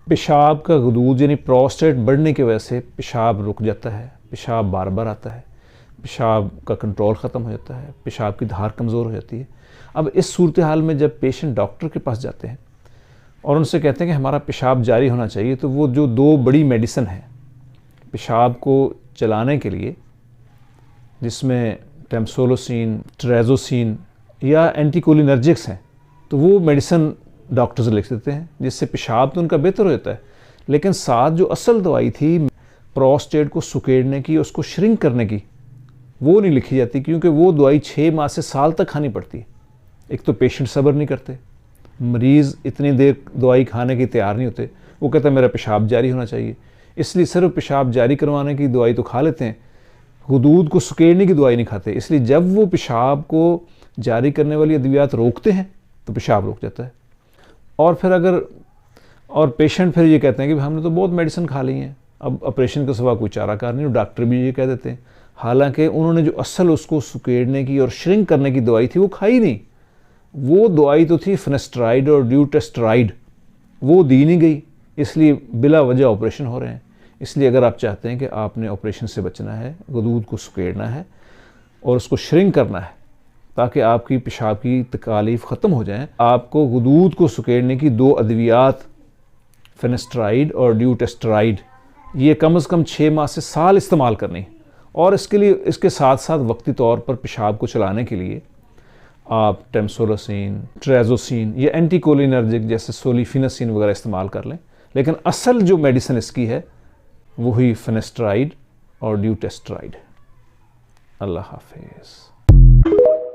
पेशाब का गदूद यानी प्रोस्टेट बढ़ने की वजह से पेशाब रुक जाता है, पेशाब बार बार आता है, पेशाब का कंट्रोल ख़त्म हो जाता है, पेशाब की धार कमज़ोर हो जाती है। अब इस सूरत हाल में जब पेशेंट डॉक्टर के पास जाते हैं और उनसे कहते हैं कि हमारा पेशाब जारी होना चाहिए, तो वो जो दो बड़ी मेडिसिन है पेशाब को चलाने के लिए, जिसमें टेम्सोलोसिन, ट्रेज़ोसिन या एंटीकोलिनर्जिक्स हैं, तो वो मेडिसिन डॉक्टर्स लिख देते हैं, जिससे पेशाब तो उनका बेहतर हो जाता है, लेकिन साथ जो असल दवाई थी प्रोस्टेट को सुकेड़ने की, उसको श्रिंक करने की, वो नहीं लिखी जाती, क्योंकि वो दवाई 6 माह से साल तक खानी पड़ती है। एक तो पेशेंट सब्र नहीं करते, मरीज़ इतनी देर दवाई खाने के तैयार नहीं होते, वो कहता है मेरा पेशाब जारी होना चाहिए, इसलिए सिर्फ पेशाब जारी करवाने की दवाई तो खा लेते हैं, हुदूद को सुकेड़ने की दवाई नहीं खाते। इसलिए जब वो पेशाब को जारी करने वाली अद्वियात रोकते हैं तो पेशाब रुक जाता है। और फिर पेशेंट फिर ये कहते हैं कि हमने तो बहुत मेडिसिन खा ली हैं, अब ऑपरेशन के सिवा कोई चाराकार नहीं, डॉक्टर भी ये कह देते हैं, हालांकि उन्होंने जो असल उसको सुकेड़ने की और श्रिंक करने की दवाई थी वो खाई नहीं। वो दवाई तो थी फिनेस्ट्राइड और ड्यूटेस्ट्राइड, वो दी नहीं गई, इसलिए बिला वजह ऑपरेशन हो रहे हैं। इसलिए अगर आप चाहते हैं कि आपने ऑपरेशन से बचना है, गदूद को सुकेड़ना है और उसको श्रिंक करना है ताकि आपकी पेशाब की तकालीफ ख़त्म हो जाएं, आपको गदूद को सुकेड़ने की 2 अद्वियात फिनेस्ट्राइड और ड्यूटेस्ट्राइड ये कम से कम 6 माह से साल इस्तेमाल करनी। और इसके लिए इसके साथ साथ वक्ती तौर पर पेशाब को चलाने के लिए आप टेम्सोलोसिन, ट्रेज़ोसिन या एंटीकोलिनर्जिक जैसे सोलिफिनासिन वगैरह इस्तेमाल कर लें, लेकिन असल जो मेडिसिन इसकी है वही फिनेस्ट्राइड और ड्यूटेस्ट्राइड। अल्लाह हाफिज़।